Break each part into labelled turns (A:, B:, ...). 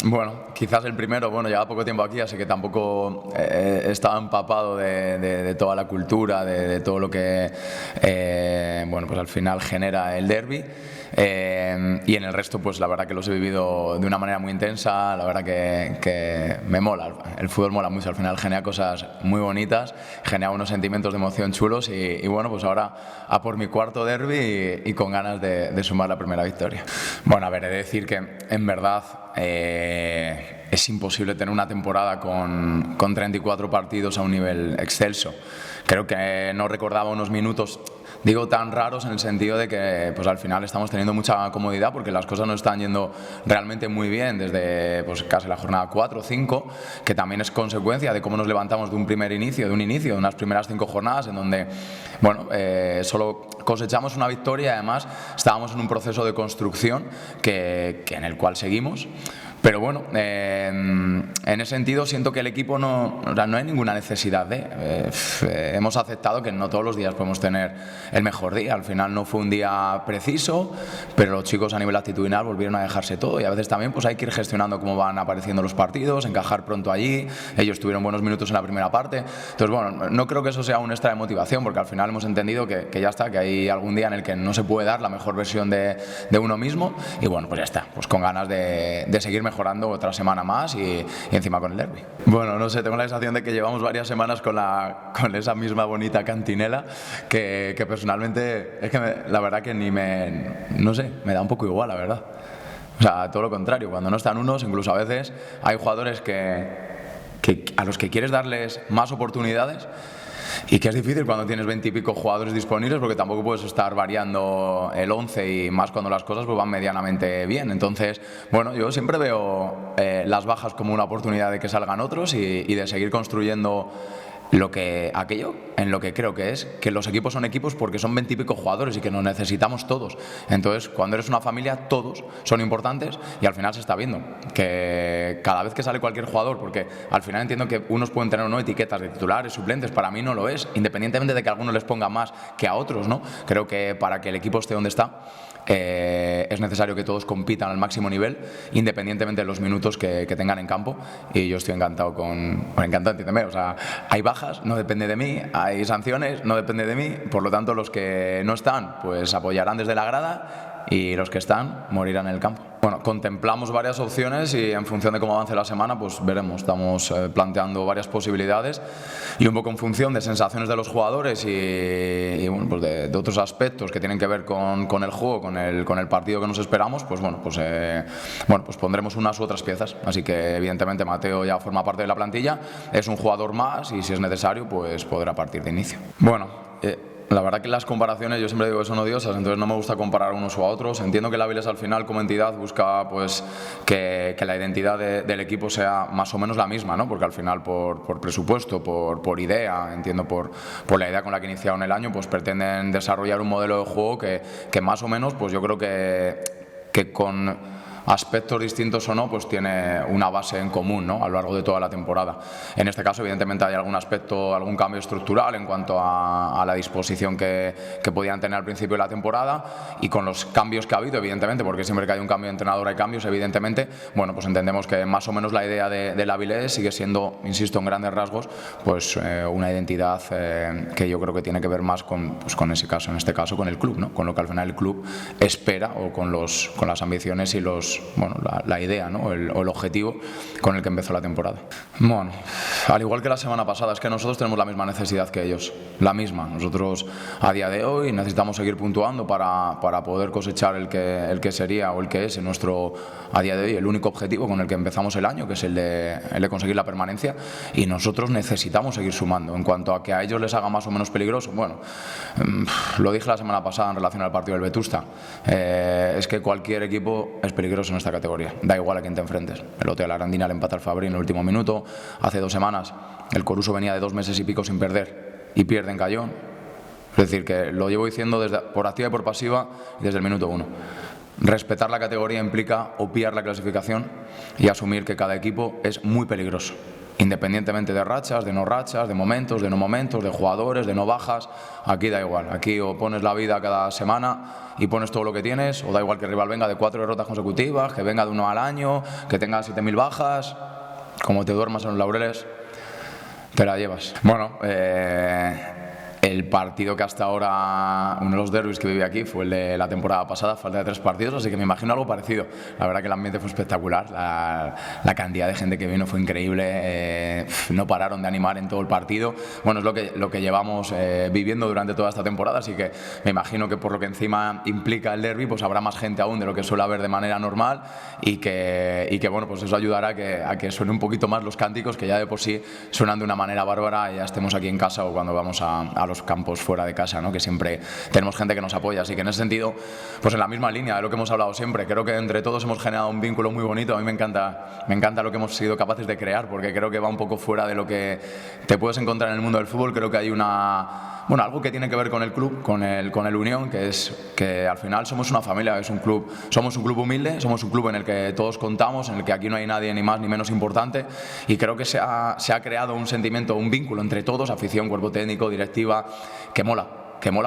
A: Bueno, quizás el primero, bueno, lleva poco tiempo aquí, así que tampoco estaba empapado de toda la cultura, de todo lo que, bueno, pues al final genera el derbi. Y en el resto, pues la verdad que los he vivido de una manera muy intensa, la verdad que me mola, el fútbol mola mucho, al final genera cosas muy bonitas, genera unos sentimientos de emoción chulos y bueno, pues ahora a por mi cuarto derbi y con ganas de sumar la primera victoria. Bueno, a ver, he de decir que en verdad es imposible tener una temporada con 34 partidos a un nivel excelso. Creo que no recordaba unos minutos, digo, tan raros en el sentido de que pues al final estamos teniendo mucha comodidad porque las cosas nos están yendo realmente muy bien desde pues casi la jornada 4 o 5, que también es consecuencia de cómo nos levantamos de un inicio, de unas primeras 5 jornadas en donde, bueno, solo cosechamos una victoria y además estábamos en un proceso de construcción en el cual seguimos. Pero bueno, en ese sentido siento que el equipo no hay ninguna necesidad de... hemos aceptado que no todos los días podemos tener el mejor día. Al final no fue un día preciso, pero los chicos a nivel actitudinal volvieron a dejarse todo. Y a veces también pues hay que ir gestionando cómo van apareciendo los partidos, encajar pronto allí. Ellos tuvieron buenos minutos en la primera parte. Entonces, bueno, no creo que eso sea un extra de motivación, porque al final hemos entendido que ya está, que hay algún día en el que no se puede dar la mejor versión de uno mismo. Y bueno, pues ya está, pues con ganas de seguir mejorando otra semana más y encima con el derbi. Bueno, no sé, tengo la sensación de que llevamos varias semanas con esa misma bonita cantinela que personalmente es que la verdad que no sé, me da un poco igual, la verdad. O sea, todo lo contrario, cuando no están unos, incluso a veces hay jugadores a los que quieres darles más oportunidades y que es difícil cuando tienes 20 y pico jugadores disponibles porque tampoco puedes estar variando el 11 y más cuando las cosas pues van medianamente bien. Entonces, bueno, yo siempre veo las bajas como una oportunidad de que salgan otros y de seguir construyendo aquello en lo que creo que es que los equipos son equipos porque son 20 y pico jugadores y que nos necesitamos todos. Entonces, cuando eres una familia, todos son importantes y al final se está viendo que cada vez que sale cualquier jugador, porque al final entiendo que unos pueden tener no etiquetas de titulares, suplentes, para mí no lo es, independientemente de que a algunos les ponga más que a otros, ¿no? Creo que para que el equipo esté donde está, es necesario que todos compitan al máximo nivel, independientemente de los minutos que tengan en campo, y yo estoy encantado encantado, entiéndeme, o sea, hay bajas, no depende de mí, hay sanciones, no depende de mí, por lo tanto los que no están, pues apoyarán desde la grada y los que están morirán en el campo. Bueno, contemplamos varias opciones y en función de cómo avance la semana, pues veremos. Estamos planteando varias posibilidades y un poco en función de sensaciones de los jugadores y bueno, pues de otros aspectos que tienen que ver con el juego, con el partido que nos esperamos, pues bueno, pues pondremos unas u otras piezas. Así que evidentemente Mateo ya forma parte de la plantilla, es un jugador más y si es necesario, pues podrá partir de inicio. Bueno, la verdad que las comparaciones, yo siempre digo que son odiosas, entonces no me gusta comparar unos a otros. Entiendo que el Áviles al final como entidad busca pues que la identidad del equipo sea más o menos la misma, ¿no? Porque al final por presupuesto, por idea, entiendo por la idea con la que iniciaron el año, pues pretenden desarrollar un modelo de juego que más o menos, pues yo creo que con aspectos distintos o no, pues tiene una base en común, ¿no? A lo largo de toda la temporada. En este caso, evidentemente, hay algún aspecto, algún cambio estructural en cuanto a la disposición que podían tener al principio de la temporada y con los cambios que ha habido, evidentemente, porque siempre que hay un cambio de entrenador hay cambios, evidentemente, bueno, pues entendemos que más o menos la idea del Áviles sigue siendo, insisto, en grandes rasgos, pues una identidad que yo creo que tiene que ver más con ese caso, en este caso con el club, ¿no? Con lo que al final el club espera o con las ambiciones y la idea, ¿no? o el objetivo con el que empezó la temporada. Bueno, al igual que la semana pasada, es que nosotros tenemos la misma necesidad que ellos, la misma. Nosotros a día de hoy necesitamos seguir puntuando para poder cosechar el que sería o el que es nuestro, a día de hoy, el único objetivo con el que empezamos el año, que es el de conseguir la permanencia, y nosotros necesitamos seguir sumando. En cuanto a que a ellos les haga más o menos peligroso, bueno, lo dije la semana pasada en relación al partido del Vetusta, es que cualquier equipo es peligroso en esta categoría, da igual a quién te enfrentes. El Oteo de la Arandina le empata al Fabri en el último minuto, hace 2 semanas el Coruso venía de 2 meses y pico sin perder y pierde en Cayón. Es decir, que lo llevo diciendo por activa y por pasiva desde el minuto 1. Respetar la categoría implica obviar la clasificación y asumir que cada equipo es muy peligroso. independientemente de rachas, de momentos, de no momentos, de jugadores, de no bajas, aquí da igual. Aquí o pones la vida cada semana y pones todo lo que tienes, o da igual que el rival venga de 4 derrotas consecutivas, que venga de 1 al año, que tenga 7.000 bajas, como te duermas en los laureles, te la llevas. Bueno, el partido que hasta ahora, uno de los derbis que viví aquí fue el de la temporada pasada, falta de 3 partidos, así que me imagino algo parecido. La verdad que el ambiente fue espectacular, la cantidad de gente que vino fue increíble, no pararon de animar en todo el partido. Bueno, es lo que llevamos viviendo durante toda esta temporada, así que me imagino que por lo que encima implica el derbi, pues habrá más gente aún de lo que suele haber de manera normal y que bueno, pues eso ayudará a que suene un poquito más los cánticos, que ya de por sí suenan de una manera bárbara, y ya estemos aquí en casa o cuando vamos a los campos fuera de casa, ¿no? Que siempre tenemos gente que nos apoya, así que en ese sentido, pues en la misma línea de lo que hemos hablado siempre, creo que entre todos hemos generado un vínculo muy bonito. A mí me encanta lo que hemos sido capaces de crear, porque creo que va un poco fuera de lo que te puedes encontrar en el mundo del fútbol. Creo que hay algo que tiene que ver con el club, con el Unión, que es que al final somos una familia, somos un club humilde, somos un club en el que todos contamos, en el que aquí no hay nadie ni más ni menos importante, y creo que se ha creado un sentimiento, un vínculo entre todos, afición, cuerpo técnico, directiva, que mola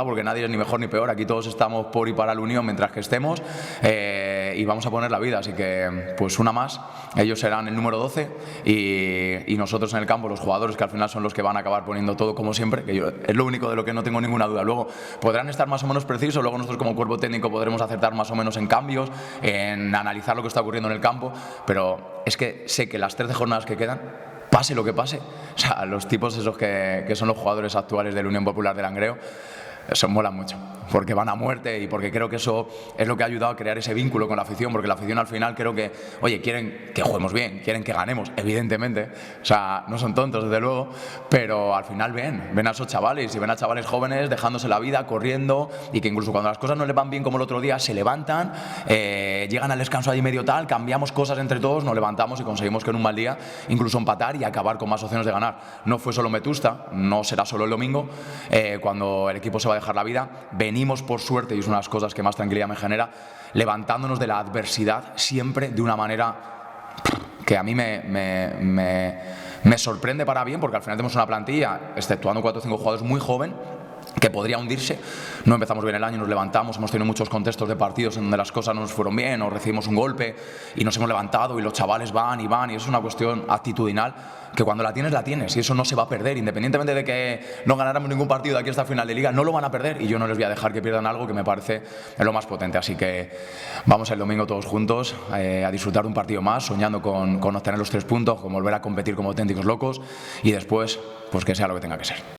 A: porque nadie es ni mejor ni peor, aquí todos estamos por y para la Unión mientras que estemos, y vamos a poner la vida, así que pues una más, ellos serán el número 12 y nosotros en el campo, los jugadores, que al final son los que van a acabar poniendo todo como siempre, es lo único de lo que no tengo ninguna duda. Luego podrán estar más o menos precisos, luego nosotros como cuerpo técnico podremos acertar más o menos en cambios, en analizar lo que está ocurriendo en el campo, pero es que sé que las 13 jornadas que quedan, pase lo que pase, o sea, los tipos esos que son los jugadores actuales de la Unión Popular de Langreo, eso mola mucho, porque van a muerte, y porque creo que eso es lo que ha ayudado a crear ese vínculo con la afición, porque la afición al final creo que, oye, quieren que juguemos bien, quieren que ganemos, evidentemente, o sea, no son tontos desde luego, pero al final ven a esos chavales, y ven a chavales jóvenes dejándose la vida, corriendo, y que incluso cuando las cosas no les van bien como el otro día, se levantan, llegan al descanso ahí medio tal, cambiamos cosas entre todos, nos levantamos y conseguimos que en un mal día incluso empatar y acabar con más opciones de ganar. No fue solo Metusta, no será solo el domingo, cuando el equipo se va a dejar la vida, venimos por suerte, y es una de las cosas que más tranquilidad me genera, levantándonos de la adversidad siempre de una manera que a mí me sorprende para bien, porque al final tenemos una plantilla, exceptuando 4 o 5 jugadores, muy joven, que podría hundirse. No empezamos bien el año, nos levantamos, hemos tenido muchos contextos de partidos en donde las cosas no nos fueron bien, o recibimos un golpe y nos hemos levantado y los chavales van, y eso es una cuestión actitudinal que cuando la tienes, y eso no se va a perder, independientemente de que no ganáramos ningún partido de aquí hasta el final de liga, no lo van a perder, y yo no les voy a dejar que pierdan algo que me parece lo más potente. Así que vamos el domingo todos juntos a disfrutar de un partido más, soñando con obtener los 3 puntos, con volver a competir como auténticos locos, y después pues que sea lo que tenga que ser.